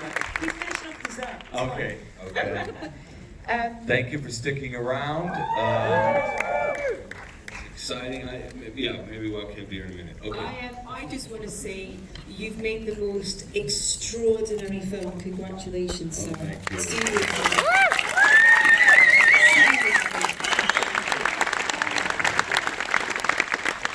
He's finishing up dessert. Okay, okay. Thank you for sticking around. It's exciting. Maybe Joaquin will be here in a minute. Okay. I just want to say you've made the most extraordinary film. Congratulations, sir. Thank you. Seriously.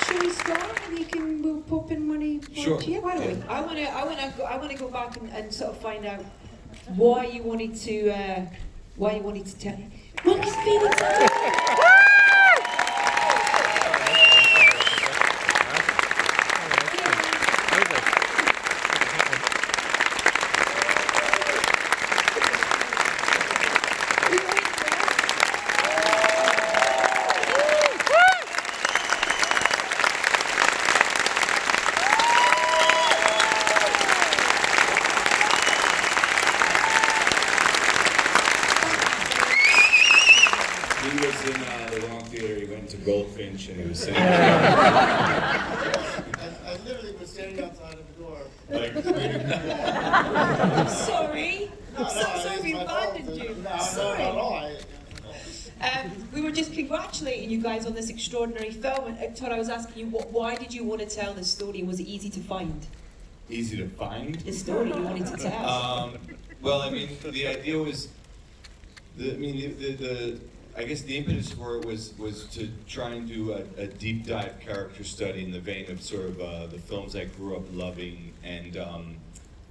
Shall we start and we'll pop in when he wants? Sure. Yeah, why don't we? I want to go back and sort of find out why you wanted to tell. Joaquin Phoenix. He was in the wrong theater. He went to Goldfinch and he was saying. I literally was standing outside of the door. I'm sorry. I'm so sorry we abandoned you. Sorry. We were just congratulating you guys on this extraordinary film. And Todd, I was asking you, why did you want to tell this story? Was it easy to find? Easy to find? The story you wanted to tell. Well, I mean, the idea was, I guess the impetus for it was to try and do a deep dive character study in the vein of sort of the films I grew up loving, and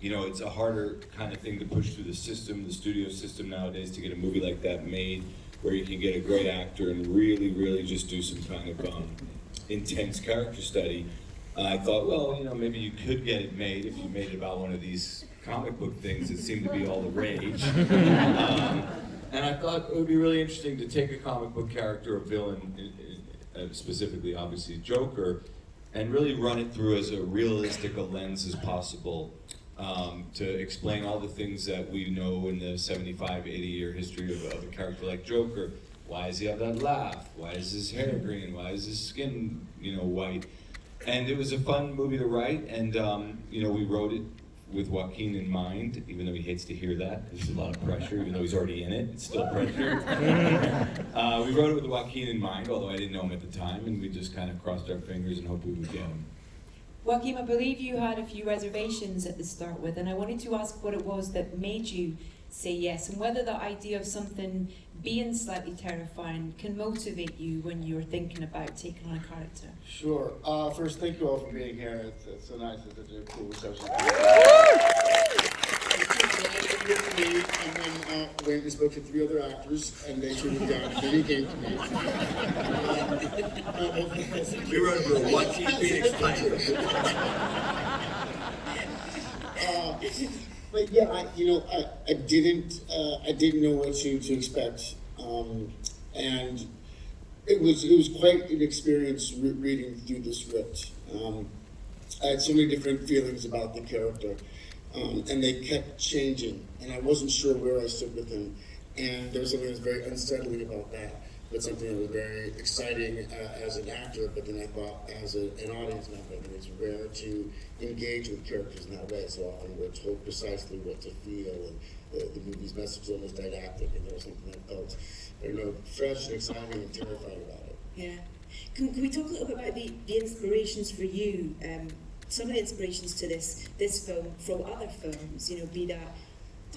you know, it's a harder kind of thing to push through the system, the studio system nowadays, to get a movie like that made, where you can get a great actor and really, really just do some kind of intense character study. I thought, well, you know, maybe you could get it made if you made it about one of these comic book things that seem to be all the rage. And I thought it would be really interesting to take a comic book character, a villain, specifically, obviously, Joker, and really run it through as a realistic a lens as possible, to explain all the things that we know in the 75, 80-year history of a character like Joker. Why does he have that laugh? Why is his hair green? Why is his skin, you know, white? And it was a fun movie to write, and you know, we wrote it with Joaquin in mind, even though he hates to hear that. There's a lot of pressure, even though he's already in it, it's still pressure. We wrote it with Joaquin in mind, although I didn't know him at the time, and we just kind of crossed our fingers and hoped we would get him. Joaquin, I believe you had a few reservations at the start with, and I wanted to ask what it was that made you say yes, and whether the idea of something being slightly terrifying can motivate you when you're thinking about taking on a character. Sure. First, thank you all for being here. It's so nice. It's such a cool reception. Here for me, and then went and spoke to 3 other actors, and they turned it down, and then he came to me. We wrote for Joaquin Phoenix But yeah, I didn't know what to expect, and it was quite an experience reading through the script. I had so many different feelings about the character, and they kept changing, and I wasn't sure where I stood with him, and there was something that was very unsettling about that, but something that was very exciting as an actor, but then I thought as an audience member that it's rare to engage with characters in that way. So often we're told precisely what to feel, and the movie's message is almost didactic, and there was something that felt, I don't know, fresh and exciting and terrifying about it. Yeah. Can we talk a little bit about the inspirations for you? Some of the inspirations to this film from other films, you know, be that...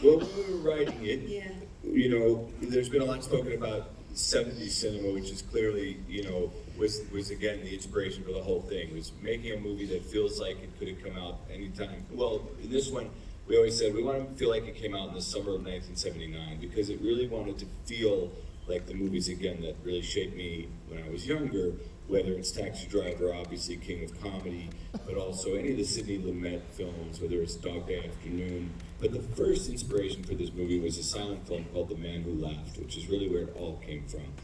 Well, when we were writing it, Yeah. you know, there's been a lot spoken about 70s cinema, which is clearly, you know, was again the inspiration for the whole thing. Was making a movie that feels like it could have come out anytime. Well, in this one, we always said we want to feel like it came out in the summer of 1979, because it really wanted to feel like the movies again that really shaped me when I was younger, whether it's Taxi Driver, obviously King of Comedy, but also any of the Sidney Lumet films, whether it's Dog Day Afternoon. But the first inspiration for this movie was a silent film called The Man Who Laughed, which is really where it all came from.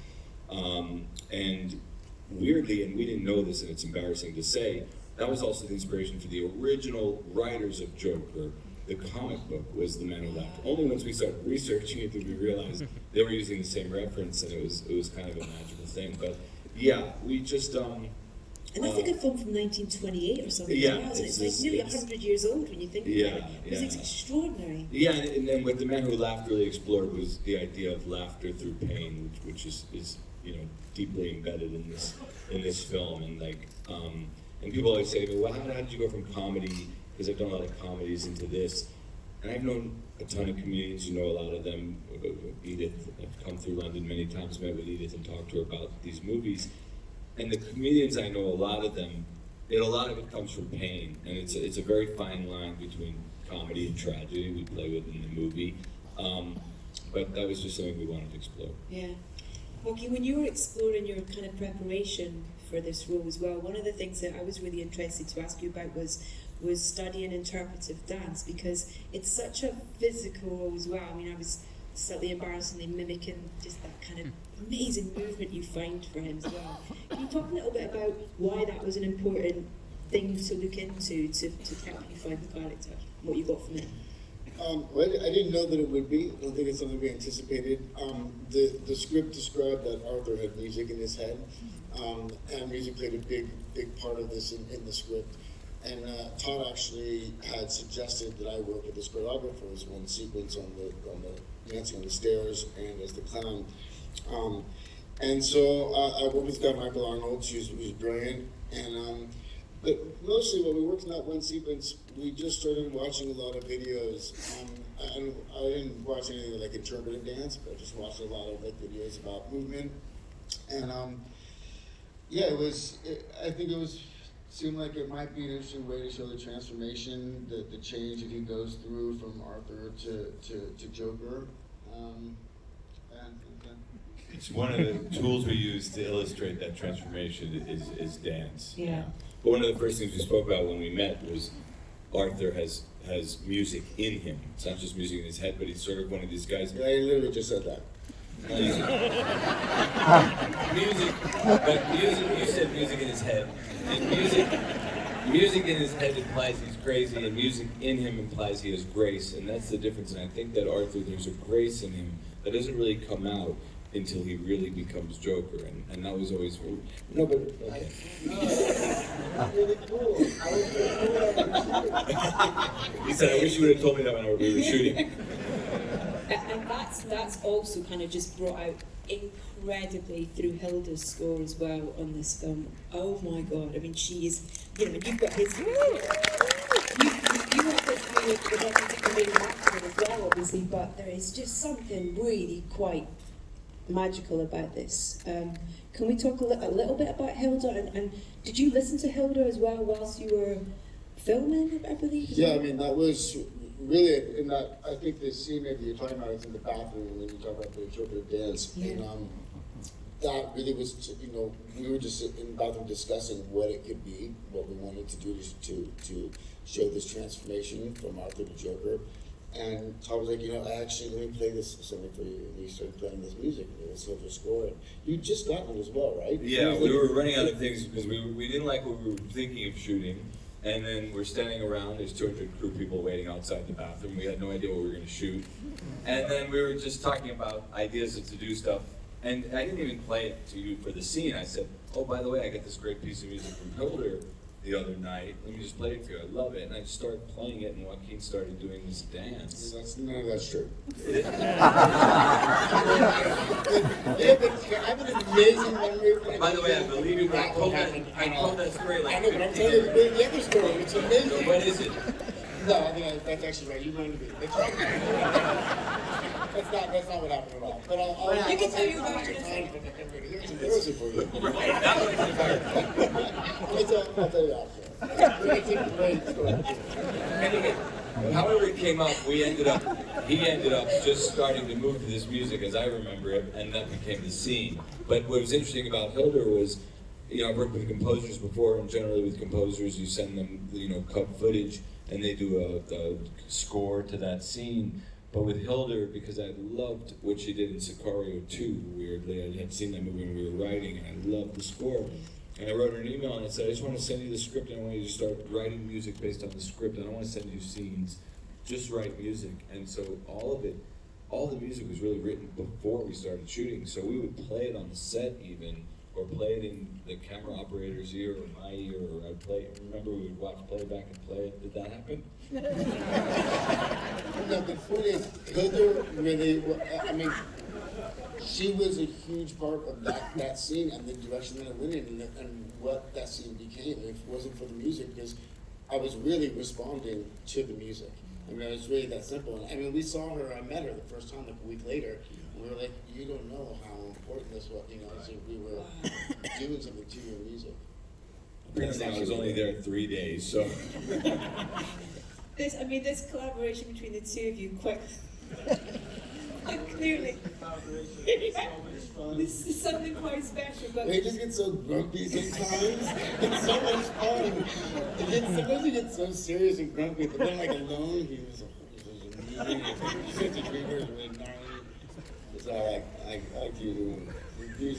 And weirdly, and we didn't know this, and it's embarrassing to say, that was also the inspiration for the original writers of Joker. The comic book was The Man Who Laughed. Only once we started researching it did we realize they were using the same reference, and it was kind of a magical thing. But yeah, we just And that's like a film from 1928 or something. Yeah, as well, isn't it? It's it's like nearly 100 years old when you think Yeah, about it. It's yeah. extraordinary. Yeah, and then what The Man Who Laughed really explored was the idea of laughter through pain, which is deeply embedded in this film, and and people always say to me, well, how did you go from comedy, because I've done a lot of comedies, into this? And I've known a ton of comedians, a lot of them. Edith, I've come through London many times, met with Edith and talked to her about these movies. And the comedians I know, a lot of it comes from pain, and it's a very fine line between comedy and tragedy. We play with in the movie, but that was just something we wanted to explore. Yeah. Joaquin, when you were exploring your kind of preparation for this role as well, one of the things that I was really interested to ask you about was studying interpretive dance, because it's such a physical role as well. I mean, I was slightly embarrassingly mimicking just that kind of amazing movement you find for him as well. Can you talk a little bit about why that was an important thing to look into to help you find the character, what you got from it? Well, I didn't know that it would be. I don't think it's something we anticipated. The script described that Arthur had music in his head, and music played a big part of this in the script. And Todd actually had suggested that I work with the choreographers one sequence on the dancing on the stairs and as the clown. And so I worked with Michael Arnold, who's brilliant. And but mostly when we worked on that one sequence, we just started watching a lot of videos. And I didn't watch anything like interpretive dance, but I just watched a lot of videos about movement. And I think it seemed like it might be an interesting way to show the transformation, the change that he goes through from Arthur to Joker. It's one of the tools we use to illustrate that transformation is dance. Yeah. But one of the first things we spoke about when we met was Arthur has music in him. It's not just music in his head, but he's sort of one of these guys. Yeah, I literally just said that. Music, you said music in his head. And music in his head implies he's crazy, and music in him implies he has grace, and that's the difference. And I think that Arthur, there's a grace in him that doesn't really come out until he really becomes Joker, and that was always no, but okay. Really cool. He said, "I wish you would have told me that when we were shooting." And that's also kind of just brought out incredibly through Hilda's score as well on this film. Oh my God! I mean, she is. You've got his. You have this with everything the main actor as well, obviously, but there is just something really quite magical about this. Can we talk a little bit about Hilda? And did you listen to Hilda as well whilst you were filming, I believe? Yeah, I mean, that was really, in that, I think the scene that you're talking about is in the bathroom when you talk about the interpretive dance. Yeah. And that really was, we were just in the bathroom discussing what it could be, what we wanted to do to show this transformation from Arthur to Joker. And Todd was like, actually, let me play this something for you. And he started playing this music, and it was Silver Score. And you just got one as well, right? Yeah, we were running out of things because we didn't like what we were thinking of shooting. And then we're standing around, there's 200 crew people waiting outside the bathroom. We had no idea what we were going to shoot. And then we were just talking about ideas to do stuff. And I didn't even play it to you for the scene. I said, oh, by the way, I got this great piece of music from Hilda the other night. Let me just play it for you. I love it. And I just started playing it, and Joaquin started doing this dance. None of that's true. It is. I have an amazing memory. By the way, I believe you, but I told that story like I know, but I'm telling you the other story. It's amazing. So what is it? No, I think that's actually right. You reminded me. That's right. That's not what happened at all. But I'll You can tell your time version. Here's embarrassing for you. Right, now it's embarrassing. I'll tell you after. It's a great story. Anyway, however it came up, he ended up just starting to move to this music as I remember it, and that became the scene. But what was interesting about Hilda was, I've worked with composers before, and generally with composers, you send them, cut footage, and they do a score to that scene. But with Hilda, because I loved what she did in Sicario 2, weirdly, I had seen that movie when we were writing, and I loved the score. And I wrote her an email and I said, I just want to send you the script, and I want you to start writing music based on the script. I don't want to send you scenes, just write music. And so all the music was really written before we started shooting. So we would play it on the set even, or play it in the camera operator's ear or my ear, or I'd play. Remember, we would watch playback and play it. Did that happen? No, the point is, Hilda really, I mean, she was a huge part of that scene and the direction that it went in and what that scene became. If it wasn't for the music, because I was really responding to the music. I mean, it was really that simple. And I mean, we saw her, I met her the first time like a week later, and we were like, you don't know how important this was, you know, so we were doing something to your music. Apparently I was only there 3 days, so. This collaboration between the two of you, quite clearly. This is something quite special. But they just get so grumpy sometimes. It's so much fun. Sometimes he gets so serious and grumpy, but then like alone, he was amazing. He's such a dreamer, really gnarly. So I do. You're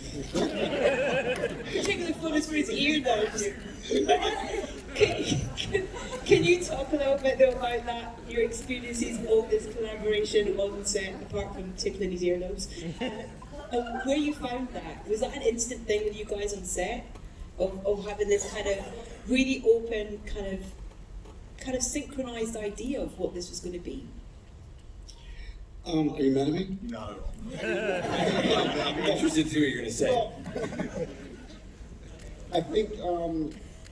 taking the photos for his eardubs. Can you talk a little bit though about that, your experiences of this collaboration on set, apart from tickling his eardubs? Where you found that? Was that an instant thing with you guys on set? Of having this kind of really open, kind of synchronized idea of what this was going to be? Are you mad at me? Not at all. I'm interested to see what you're going to say. Well, I think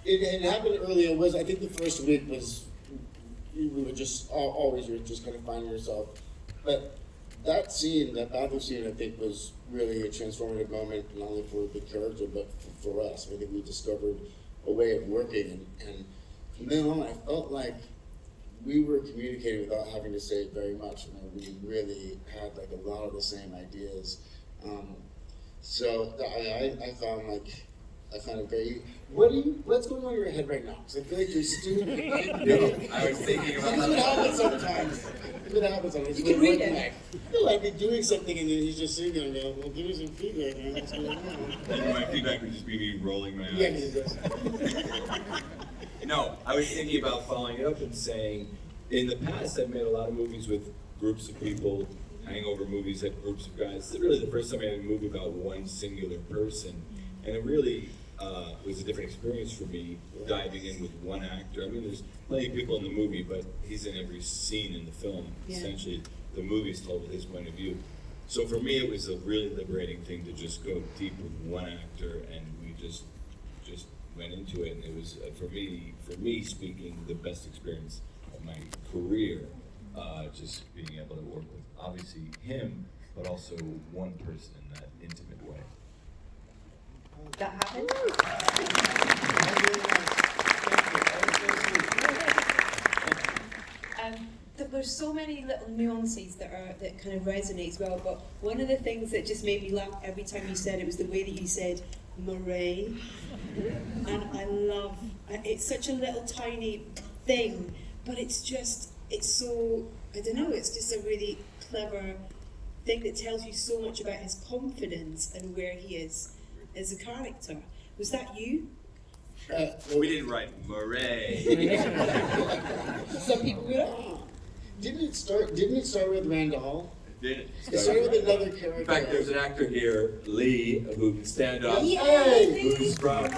it happened earlier. I think the first week was we were just always you're just kind of finding yourself. But that scene, that battle scene, I think was really a transformative moment, not only for the character but for us. I think we discovered a way of working, and from then on, I felt like we were communicating without having to say very much. We really had like a lot of the same ideas. So I found it very. What's going on in your head right now? Because I feel like you're stupid. No, I was thinking about It happens sometimes. It happens sometimes. You can read it. I feel like you're doing something and then he's just sitting there and going, well, give me some feedback, man. What's going on? My feedback would just be me rolling my eyes. Yeah, he does. No, I was thinking about following it up and saying, in the past, I've made a lot of movies with groups of people, hangover movies, like groups of guys. This is really the first time I made a movie about one singular person, and it really was a different experience for me, diving in with one actor. I mean, there's plenty of people in the movie, but he's in every scene in the film. Yeah. Essentially, the movie is told with his point of view. So for me, it was a really liberating thing to just go deep with one actor, and we just went into it, and it was for me speaking, the best experience of my career. Just being able to work with obviously him, but also one person in that intimate way. That happened? There's so many little nuances that kind of resonate as well, but one of the things that just made me laugh every time you said it was the way that you said Murray. And I love it's such a little tiny thing, but it's so, I don't know, it's just a really clever thing that tells you so much about his confidence and where he is as a character. Was that you? We didn't write Murray. Some people go, Didn't it start with Randall? Did It started with another character. In fact, there's an actor here, Lee, who can stand up. Yay! Who's from?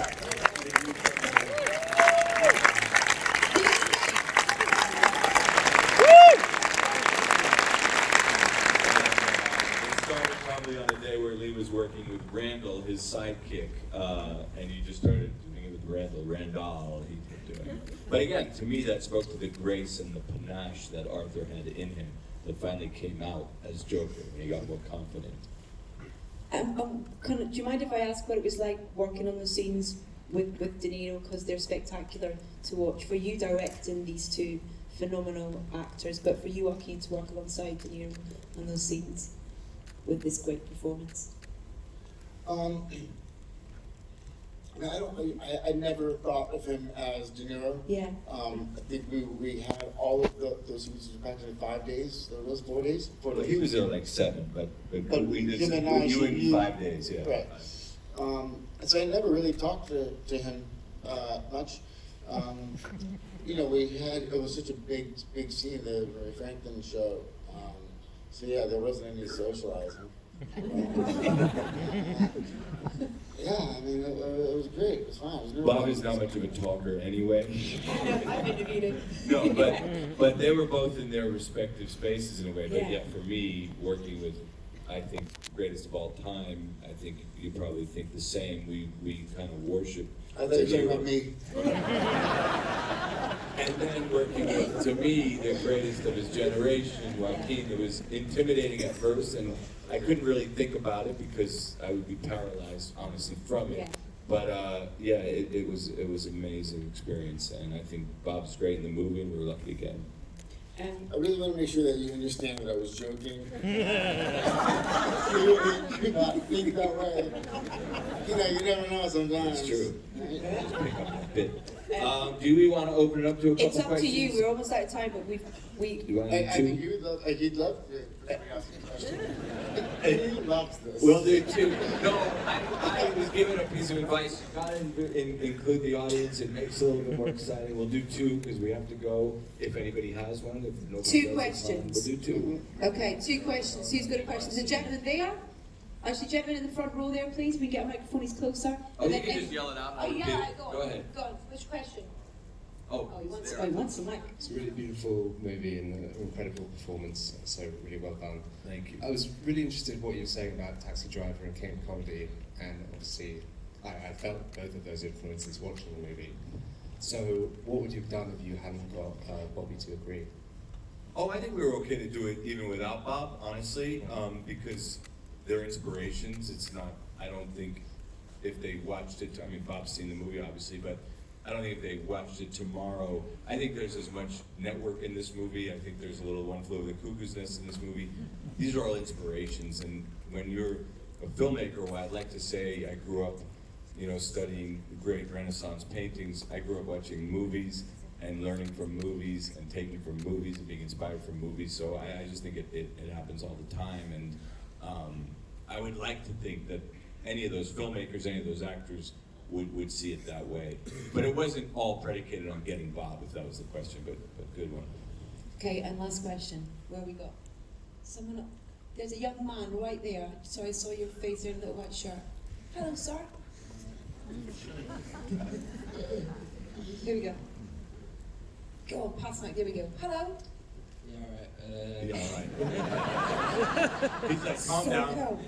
Probably on a day where Lee was working with Randall, his sidekick, and he just started doing it with Randall, he kept doing it. But again, to me that spoke to the grace and the panache that Arthur had in him that finally came out as Joker when he got more confident. Do you mind if I ask what it was like working on the scenes with De Niro, because they're spectacular to watch, for you directing these two phenomenal actors, but for you, Joaquin, to work alongside De Niro on those scenes with this great performance? I never thought of him as De Niro. Yeah. I think we had all of those scenes practically 5 days. There was 4 days. 4 Well, days. he was there like 7, but we did him and I, you in you- 5 days, yeah. Right. So I never really talked to him much. It was such a big scene, the Murray Franklin show. So yeah, there wasn't any socializing. Yeah, I mean, it was great. It was fine. It was nerve-wracking. Bob is not much of a talker anyway. I've interviewed him. No, but they were both in their respective spaces in a way. But Yeah. yeah, for me, working with, I think, greatest of all time, I think you probably think the same. We kind of worship. I thought you were talking about me. And then working with, to me, the greatest of his generation, Joaquin, it was intimidating at first, and I couldn't really think about it because I would be paralyzed, honestly, from it. Yeah. But yeah, it was an amazing experience, and I think Bob's great in the movie, and we're lucky to get him. I really want to make sure that you understand that I was joking. You do not think that way. You know, you never know sometimes. It's true. Right? Just pick up that bit. Do we want to open it up to a couple It's up questions? to you. We're almost out of time, but we. You want to I do think two? you'd love to ask a question. He loves this. We'll do two. No, I was given a piece of advice. You gotta include the audience. It makes it a little bit more exciting. We'll do two because we have to go. If anybody has one, if nobody Two does, questions. We'll do two. Okay, 2 questions. Who's got a question? The gentleman there. Actually, gentleman in the front row there, please. We get a microphone. He's closer. Oh, you can just yell it out. Oh, yeah. Go on. Go ahead. Go on. Which question? Oh, Oh, he wants the mic. It's a really beautiful movie and an incredible performance, so really well done. thank you. I was really interested in what you were saying about Taxi Driver and King of Comedy, and obviously I felt both of those influences watching the movie. So what would you have done if you hadn't got Bobby to agree? Oh, I think we were okay to do it even without Bob, honestly, because they're inspirations. It's not, I don't think if they watched it, I mean, Bob's seen the movie, obviously, but I don't think if they watched it tomorrow, I think there's as much network in this movie. I think there's a little One Flew Over the Cuckoo's Nest in this movie. These are all inspirations, and when you're a filmmaker, well, I'd like to say I grew up, you know, studying great Renaissance paintings. I grew up watching movies and learning from movies and taking from movies and being inspired from movies. So I just think it happens all the time, and I would like to think that any of those filmmakers, any of those actors would see it that way. But it wasn't all predicated on getting Bob, if that was the question, but good one. Okay, and last question. Where we go? Someone up. There's a young man right there. So I saw your face there in a little white shirt. Hello, sir. Here we go. Go on, pass mic. There we go. Hello. Yeah, Yeah, all right. He's like, calm down. Go.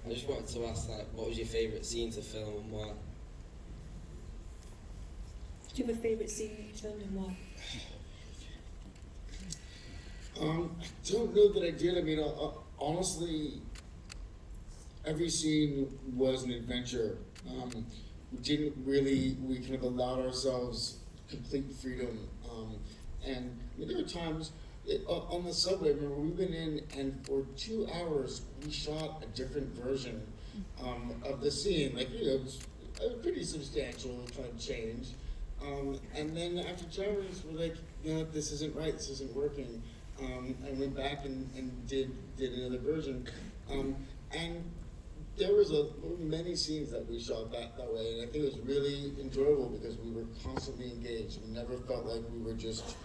I just wanted to ask, like, what was your favourite scene to film and why? Do you have a favourite scene you filmed and why? I don't know that I did. I mean, honestly, every scene was an adventure. We didn't really, we kind of allowed ourselves complete freedom. And I mean, there were times on the subway, remember, we went in and for 2 hours we shot a different version of the scene. Like, you know, it was pretty substantial, trying to change. And then after 2 hours, we're like, you know, this isn't right, this isn't working. I went back and did another version. And there were many scenes that we shot that way, and I think it was really enjoyable because we were constantly engaged. We never felt like we were just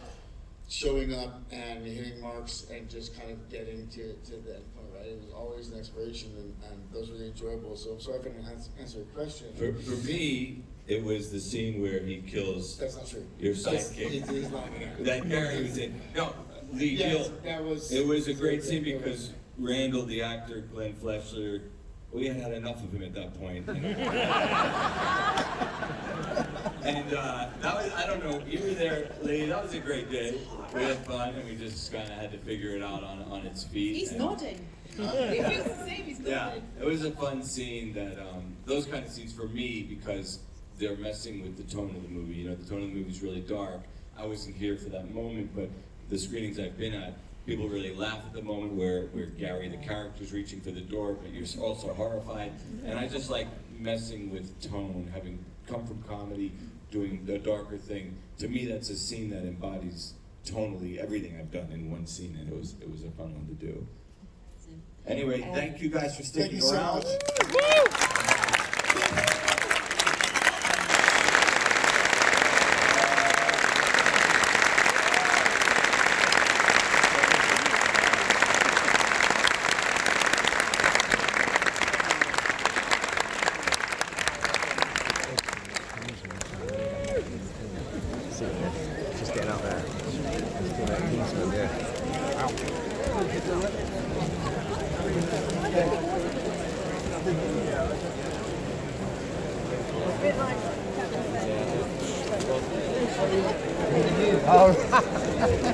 showing up and hitting marks and just kind of getting to the end point, right? It was always an exploration, and those were really enjoyable. So I'm sorry if I didn't answer your question. For me, it was the scene where he kills That's not true. your sidekick. He's not gonna. That Gary was in. No, Lee Yes, Gill. that was. It was a great scene because Randall, the actor, Glenn Fleshler, we had enough of him at that point. You know? And that was, I don't know, you were there, Lee, that was a great day. We had fun and we just kind of had to figure it out on its feet. He's and, nodding. He feels the same, he's Yeah, nodding. it was a fun scene that, those kind of scenes for me, because they're messing with the tone of the movie. You know, the tone of the movie is really dark. I wasn't here for that moment, but the screenings I've been at, people really laugh at the moment where Gary, the character's reaching for the door, but you're also horrified. And I just like messing with tone, having come from comedy, doing a darker thing. To me, that's a scene that embodies tonally everything I've done in one scene, and it was a fun one to do. Anyway, thank you guys for sticking Thank you so around. much. All right.